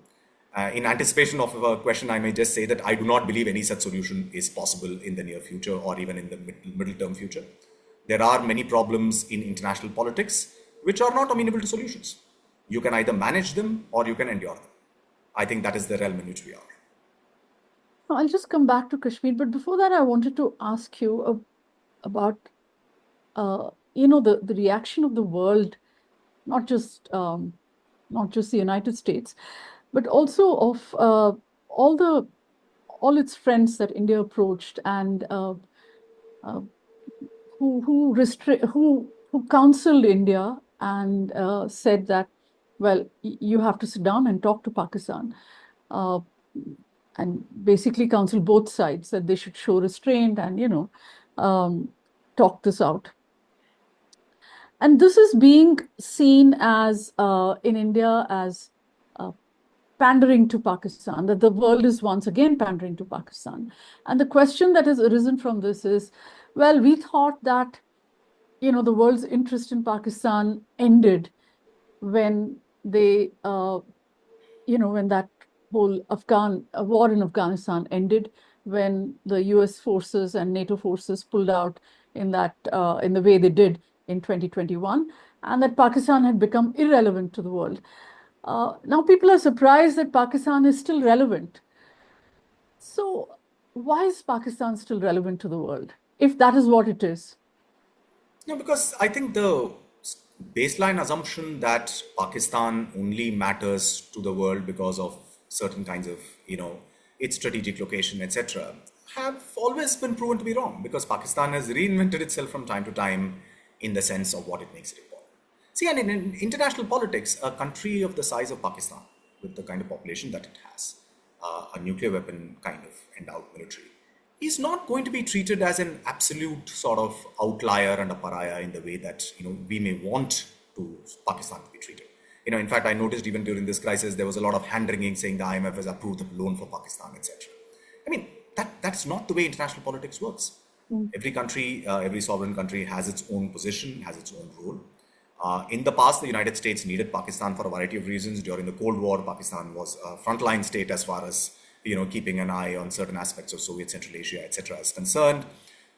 In anticipation of a question, I may just say that I do not believe any such solution is possible in the near future or even in the middle term future. There are many problems in international politics which are not amenable to solutions. You can either manage them or you can endure them. I think that is the realm in which we are. I'll just come back to Kashmir, but before that, I wanted to ask you about the reaction of the world, not just the United States, but also of all its friends that India approached and who counseled India and said that, well, you have to sit down and talk to Pakistan, and basically counsel both sides that they should show restraint and talk this out. And this is being seen as in India as pandering to Pakistan, that the world is once again pandering to Pakistan. And the question that has arisen from this is, well, we thought that the world's interest in Pakistan ended when they when that whole war in Afghanistan ended, when the US forces and NATO forces pulled out in the way they did in 2021, and that Pakistan had become irrelevant to the world. Now people are surprised that Pakistan is still relevant. So why is Pakistan still relevant to the world, if that is what it is? No, because I think the baseline assumption that Pakistan only matters to the world because of certain kinds of, its strategic location, etc., have always been proven to be wrong, because Pakistan has reinvented itself from time to time in the sense of what it makes it important. See, and in international politics, a country of the size of Pakistan, with the kind of population that it has, a nuclear weapon kind of endowed military, is not going to be treated as an absolute sort of outlier and a pariah in the way that we may want to Pakistan to be treated. In fact, I noticed even during this crisis there was a lot of hand wringing saying the IMF has approved the loan for Pakistan, etc. I mean, that's not the way international politics works. Every country, every sovereign country has its own position, has its own role. In the past, the United States needed Pakistan for a variety of reasons. During the Cold War, Pakistan was a frontline state as far as keeping an eye on certain aspects of Soviet Central Asia, etc. is concerned.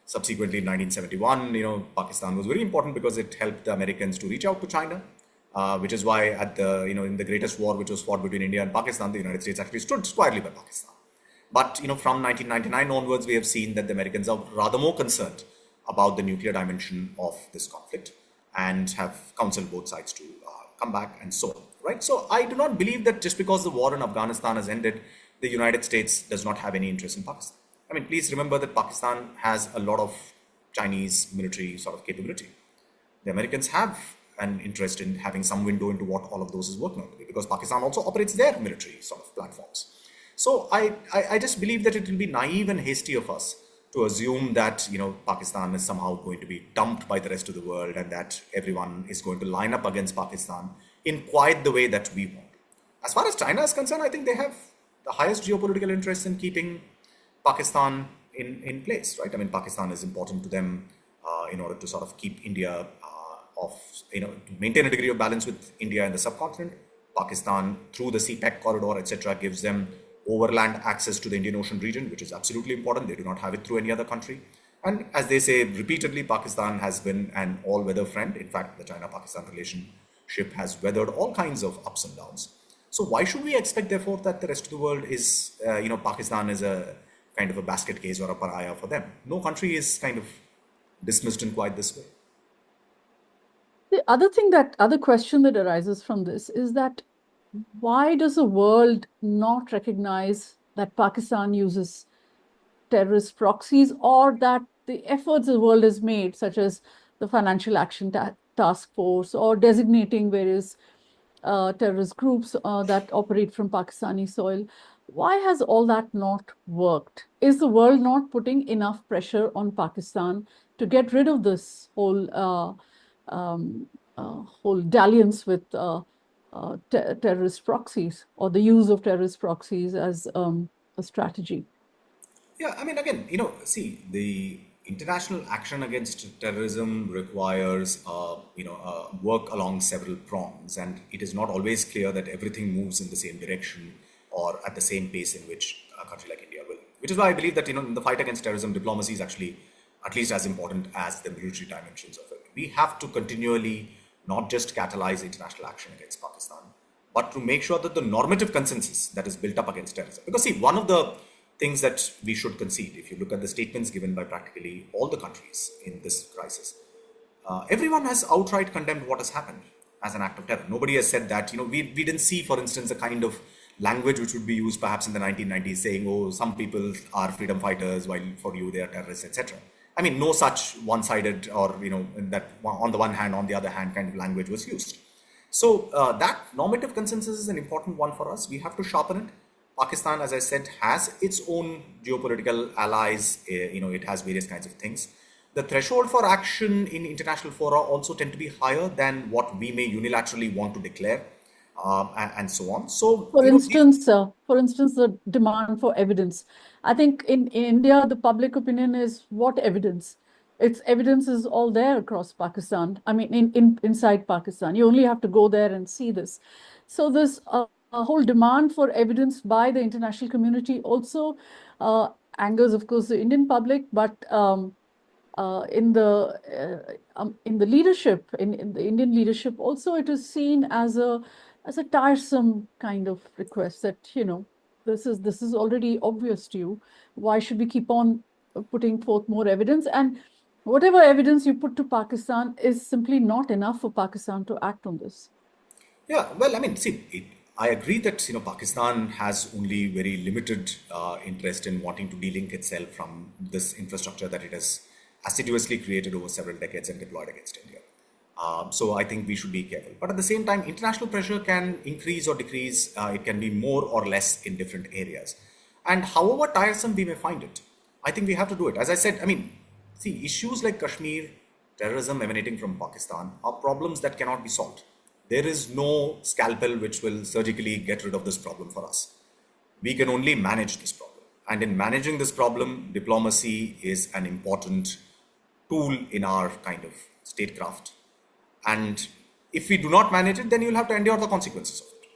Subsequently, in 1971, Pakistan was very important because it helped the Americans to reach out to China, which is why at the in the greatest war which was fought between India and Pakistan, the United States actually stood squarely by Pakistan. But from 1999 onwards, we have seen that the Americans are rather more concerned about the nuclear dimension of this conflict and have counseled both sides to come back and so on. Right? So I do not believe that just because the war in Afghanistan has ended, the United States does not have any interest in Pakistan. I mean, please remember that Pakistan has a lot of Chinese military sort of capability. The Americans have an interest in having some window into what all of those is working on today, because Pakistan also operates their military sort of platforms. So I just believe that it will be naive and hasty of us to assume that Pakistan is somehow going to be dumped by the rest of the world and that everyone is going to line up against Pakistan in quite the way that we want. As far as China is concerned, I think they have the highest geopolitical interest in keeping Pakistan in place, right? I mean, Pakistan is important to them in order to sort of keep India to maintain a degree of balance with India in the subcontinent. Pakistan, through the CPEC corridor, etc., gives them overland access to the Indian Ocean region, which is absolutely important. They do not have it through any other country. And as they say repeatedly, Pakistan has been an all-weather friend. In fact, the China-Pakistan relationship has weathered all kinds of ups and downs. So why should we expect, therefore, that the rest of the world is, Pakistan is a kind of a basket case or a pariah for them? No country is kind of dismissed in quite this way. The other question that arises from this is that why does the world not recognize that Pakistan uses terrorist proxies, or that the efforts the world has made, such as the Financial Action Task Force or designating various terrorist groups that operate from Pakistani soil, why has all that not worked? Is the world not putting enough pressure on Pakistan to get rid of this whole dalliance with terrorist proxies, or the use of terrorist proxies as a strategy? Yeah, I mean, again, see, the international action against terrorism requires, work along several prongs, and it is not always clear that everything moves in the same direction or at the same pace in which a country like India will. Which is why I believe that, in the fight against terrorism, diplomacy is actually at least as important as the military dimensions of it. We have to continually not just catalyze international action against Pakistan, but to make sure that the normative consensus that is built up against terrorism. Because, see, one of the things that we should concede, if you look at the statements given by practically all the countries in this crisis, everyone has outright condemned what has happened as an act of terror. Nobody has said that, we didn't see, for instance, a kind of language which would be used perhaps in the 1990s saying, oh, some people are freedom fighters while for you they are terrorists, etc. I mean, no such one-sided or, that on the one hand, on the other hand kind of language was used. So that normative consensus is an important one for us. We have to sharpen it. Pakistan, as I said, has its own geopolitical allies. It has various kinds of things. The threshold for action in international fora also tend to be higher than what we may unilaterally want to declare, and so on. So, For instance, the demand for evidence. I think in India, the public opinion is what evidence? Its evidence is all there across Pakistan. I mean, inside Pakistan, you only have to go there and see this. So this a whole demand for evidence by the international community also angers, of course, the Indian public, but in the leadership, in the Indian leadership, also it is seen as a tiresome kind of request that this is already obvious to you. Why should we keep on putting forth more evidence? And whatever evidence you put to Pakistan is simply not enough for Pakistan to act on this. yeah, well, I mean, see, I agree that Pakistan has only very limited interest in wanting to delink itself from this infrastructure that it has assiduously created over several decades and deployed against India. So I think we should be careful. But at the same time, international pressure can increase or decrease. It can be more or less in different areas. And however tiresome we may find it, I think we have to do it. As I said, I mean, see, issues like Kashmir, terrorism emanating from Pakistan are problems that cannot be solved. There is no scalpel which will surgically get rid of this problem for us. We can only manage this problem. And in managing this problem, diplomacy is an important tool in our kind of statecraft. And if we do not manage it, then you'll have to endure the consequences of it.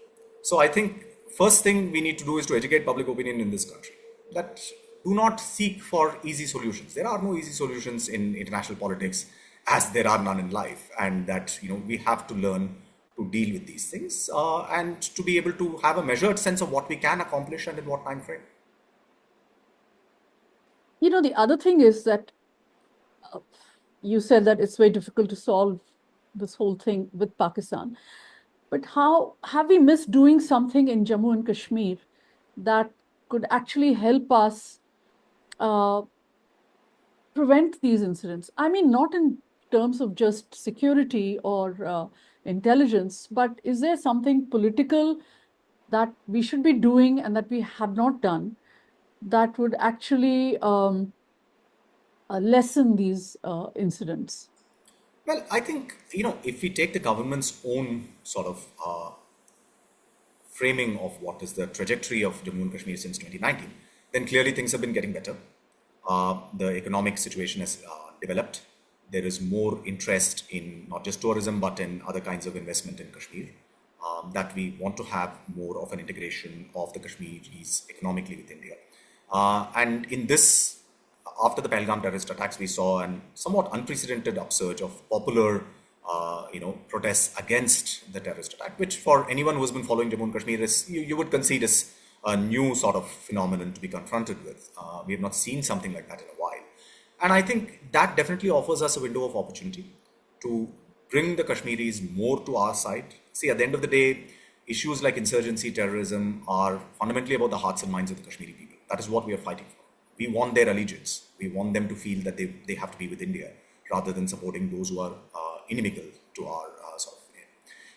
So I think first thing we need to do is to educate public opinion in this country that do not seek for easy solutions. There are no easy solutions in international politics, as there are none in life, and that we have to learn to deal with these things and to be able to have a measured sense of what we can accomplish and in what time frame. The other thing is that you said that it's very difficult to solve this whole thing with Pakistan. But how have we missed doing something in Jammu and Kashmir that could actually help us prevent these incidents? I mean, not in terms of just security or intelligence, but is there something political that we should be doing and that we have not done that would actually lessen these incidents? Well, I think, if we take the government's own sort of framing of what is the trajectory of Jammu and Kashmir since 2019, then clearly things have been getting better. The economic situation has developed. There is more interest in not just tourism, but in other kinds of investment in Kashmir. That we want to have more of an integration of the Kashmiris economically with India. And in this, after the Pahalgam terrorist attacks, we saw an somewhat unprecedented upsurge of popular, protests against the terrorist attack, which for anyone who has been following Jammu and Kashmir is, you would concede is a new sort of phenomenon to be confronted with. We have not seen something like that in a while. And I think that definitely offers us a window of opportunity to bring the Kashmiris more to our side. See, at the end of the day, issues like insurgency, terrorism are fundamentally about the hearts and minds of the Kashmiri people. That is what we are fighting for. We want their allegiance. We want them to feel that they have to be with India rather than supporting those who are inimical to our sort of.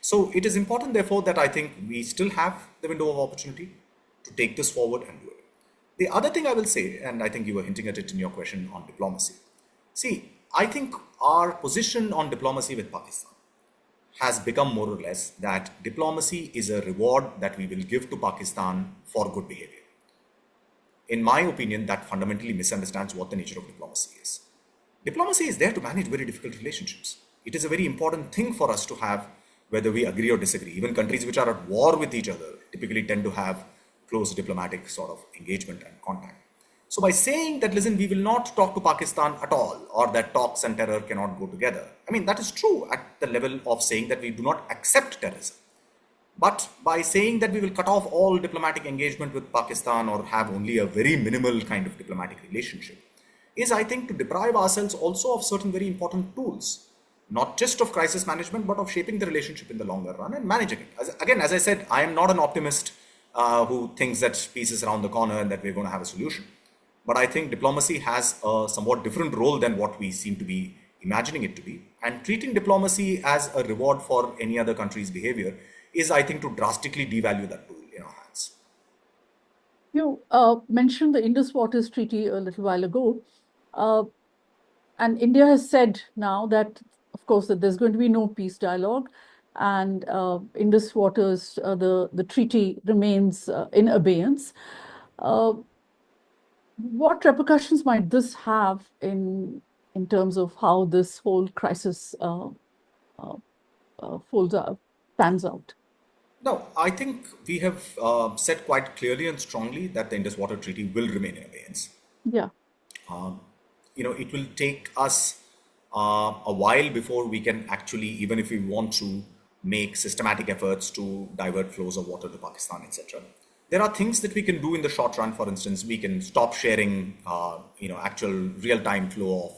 So it is important, therefore, that I think we still have the window of opportunity to take this forward and do it. The other thing I will say, and I think you were hinting at it in your question on diplomacy. See, I think our position on diplomacy with Pakistan has become more or less that diplomacy is a reward that we will give to Pakistan for good behavior. In my opinion, that fundamentally misunderstands what the nature of diplomacy is. Diplomacy is there to manage very difficult relationships. It is a very important thing for us to have, whether we agree or disagree. Even countries which are at war with each other typically tend to have close diplomatic sort of engagement and contact. So by saying that, listen, we will not talk to Pakistan at all, or that talks and terror cannot go together, I mean, that is true at the level of saying that we do not accept terrorism. But by saying that we will cut off all diplomatic engagement with Pakistan or have only a very minimal kind of diplomatic relationship, is, I think, to deprive ourselves also of certain very important tools, not just of crisis management, but of shaping the relationship in the longer run and managing it. Again, as I said, I am not an optimist who thinks that peace is around the corner and that we're going to have a solution. But I think diplomacy has a somewhat different role than what we seem to be imagining it to be. And treating diplomacy as a reward for any other country's behavior is, I think, to drastically devalue that tool in our hands. You mentioned the Indus Waters Treaty a little while ago. And India has said now that, of course, that there's going to be no peace dialogue. And Indus Waters, the treaty remains in abeyance. What repercussions might this have in terms of how this whole crisis pans out? No, I think we have said quite clearly and strongly that the Indus Water Treaty will remain in abeyance. Yeah. It will take us a while before we can actually, even if we want to, make systematic efforts to divert flows of water to Pakistan, etc. There are things that we can do in the short run. For instance, we can stop sharing, actual real-time flow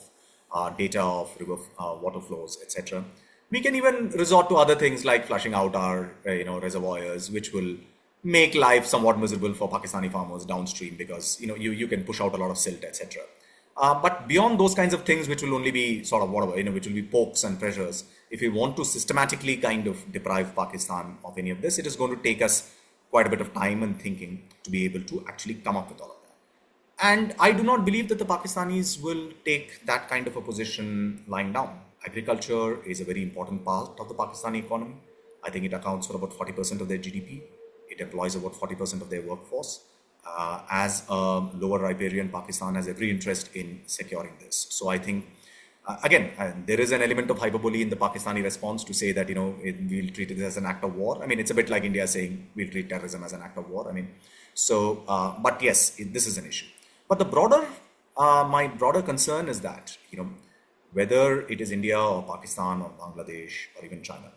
of data of river water flows, etc. We can even resort to other things like flushing out our, reservoirs, which will make life somewhat miserable for Pakistani farmers downstream because, you can push out a lot of silt, etc. But beyond those kinds of things, which will only be sort of whatever, which will be pokes and pressures, if we want to systematically kind of deprive Pakistan of any of this, it is going to take us quite a bit of time and thinking to be able to actually come up with all of that. And I do not believe that the Pakistanis will take that kind of a position lying down. Agriculture is a very important part of the Pakistani economy. I think it accounts for about 40% of their GDP. It employs about 40% of their workforce. As a lower riparian, Pakistan has every interest in securing this. So I think, there is an element of hyperbole in the Pakistani response to say that, we'll treat it as an act of war. I mean, it's a bit like India saying we'll treat terrorism as an act of war. I mean, so, but yes, this is an issue. But my broader concern is that, whether it is India or Pakistan or Bangladesh or even China,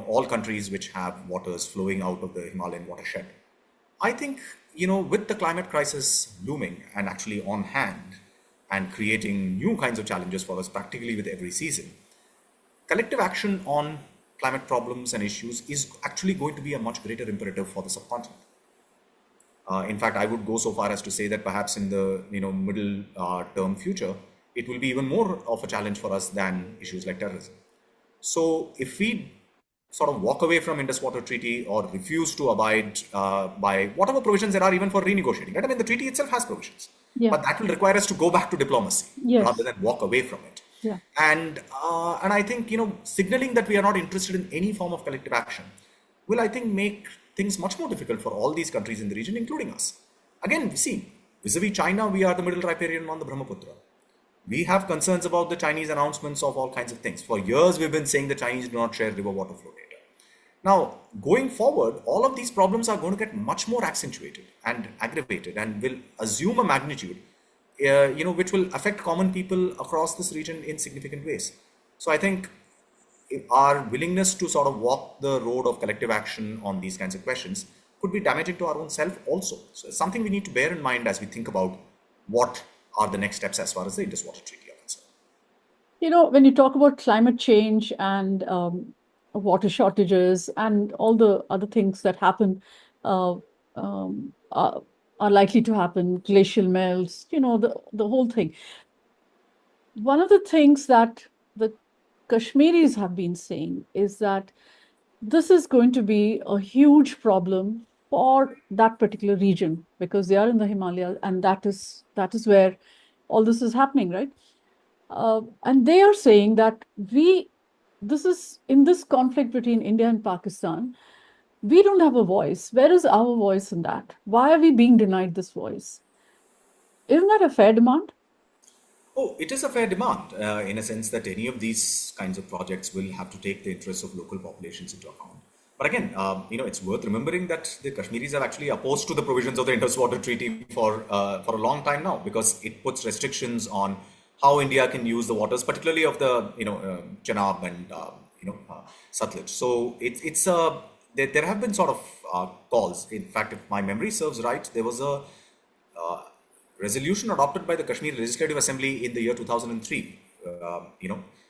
all countries which have waters flowing out of the Himalayan watershed, I think, with the climate crisis looming and actually on hand and creating new kinds of challenges for us practically with every season, collective action on climate problems and issues is actually going to be a much greater imperative for the subcontinent. In fact, I would go so far as to say that perhaps in the middle term future, it will be even more of a challenge for us than issues like terrorism. So if we sort of walk away from Indus Water Treaty or refuse to abide by whatever provisions there are even for renegotiating, right? I mean, the treaty itself has provisions. Yeah. But that will require us to go back to diplomacy rather Yes. than walk away from it. Yeah. And I think, signaling that we are not interested in any form of collective action will, I think, make things much more difficult for all these countries in the region, including us. Again, see, vis-a-vis China, we are the middle riparian on the Brahmaputra. We have concerns about the Chinese announcements of all kinds of things. For years, we've been saying the Chinese do not share river water flow data. Now, going forward, all of these problems are going to get much more accentuated and aggravated and will assume a magnitude, which will affect common people across this region in significant ways. So I think our willingness to sort of walk the road of collective action on these kinds of questions could be damaging to our own self also. So it's something we need to bear in mind as we think about what are the next steps as far as the Indus Water Treaty are concerned. When you talk about climate change and water shortages and all the other things that happen, uh, um, are, are likely to happen, glacial melts, the whole thing. One of the things that the Kashmiris have been saying is that this is going to be a huge problem for that particular region because they are in the Himalayas, and that is where all this is happening, right? And they are saying that this is in this conflict between India and Pakistan, we don't have a voice. Where is our voice in that? Why are we being denied this voice? Isn't that a fair demand? Oh, it is a fair demand in a sense that any of these kinds of projects will have to take the interests of local populations into account. But again, it's worth remembering that the Kashmiris are actually opposed to the provisions of the Indus Water Treaty for a long time now, because it puts restrictions on how India can use the waters, particularly of the Chenab and Satluj. So there have been sort of calls. In fact, if my memory serves right, there was a resolution adopted by the Kashmir Legislative Assembly in the year 2003,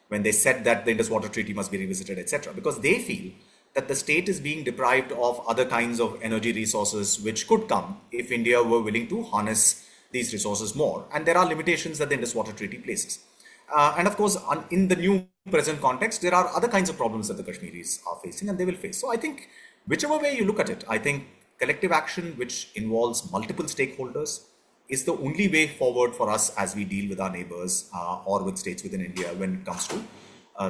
when they said that the Indus Water Treaty must be revisited, etc., because they feel that the state is being deprived of other kinds of energy resources which could come if India were willing to harness these resources more. And there are limitations that the Indus Water Treaty places. And of course, in the new present context, there are other kinds of problems that the Kashmiris are facing and they will face. So I think whichever way you look at it, I think collective action which involves multiple stakeholders is the only way forward for us as we deal with our neighbors or with states within India when it comes to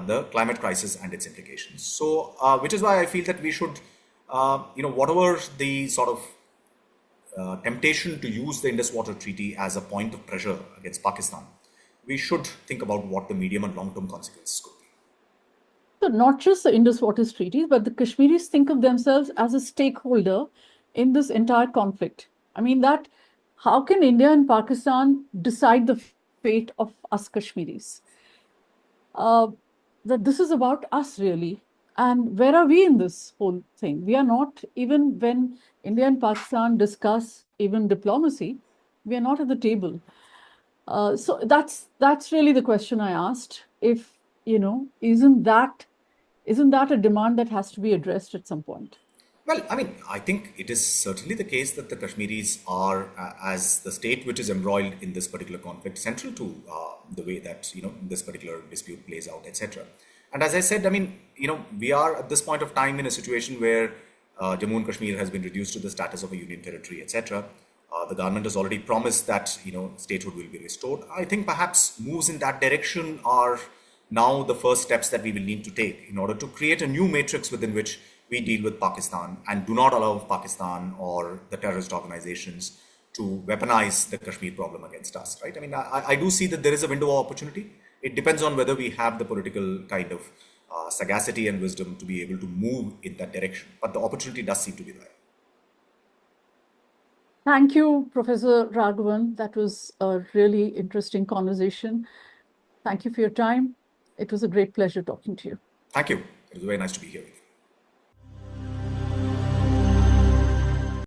the climate crisis and its implications. So, which is why I feel that we should, whatever the sort of temptation to use the Indus Water Treaty as a point of pressure against Pakistan, we should think about what the medium and long-term consequences could be. So not just the Indus Water Treaties, but the Kashmiris think of themselves as a stakeholder in this entire conflict. I mean, how can India and Pakistan decide the fate of us Kashmiris? That this is about us really. And where are we in this whole thing? We are not, even when India and Pakistan discuss even diplomacy, we are not at the table. So that's really the question I asked. If, isn't that a demand that has to be addressed at some point? Well, I mean, I think it is certainly the case that the Kashmiris are, as the state which is embroiled in this particular conflict, central to the way that this particular dispute plays out, etc. And as I said, I mean, we are at this point of time in a situation where Jammu and Kashmir has been reduced to the status of a union territory, etc. The government has already promised that statehood will be restored. I think perhaps moves in that direction are now the first steps that we will need to take in order to create a new matrix within which we deal with Pakistan and do not allow Pakistan or the terrorist organizations to weaponize the Kashmir problem against us, right? I mean, I do see that there is a window of opportunity. It depends on whether we have the political kind of sagacity and wisdom to be able to move in that direction. But the opportunity does seem to be there. Thank you, Professor Raghavan. That was a really interesting conversation. Thank you for your time. It was a great pleasure talking to you. Thank you. It was very nice to be here with you.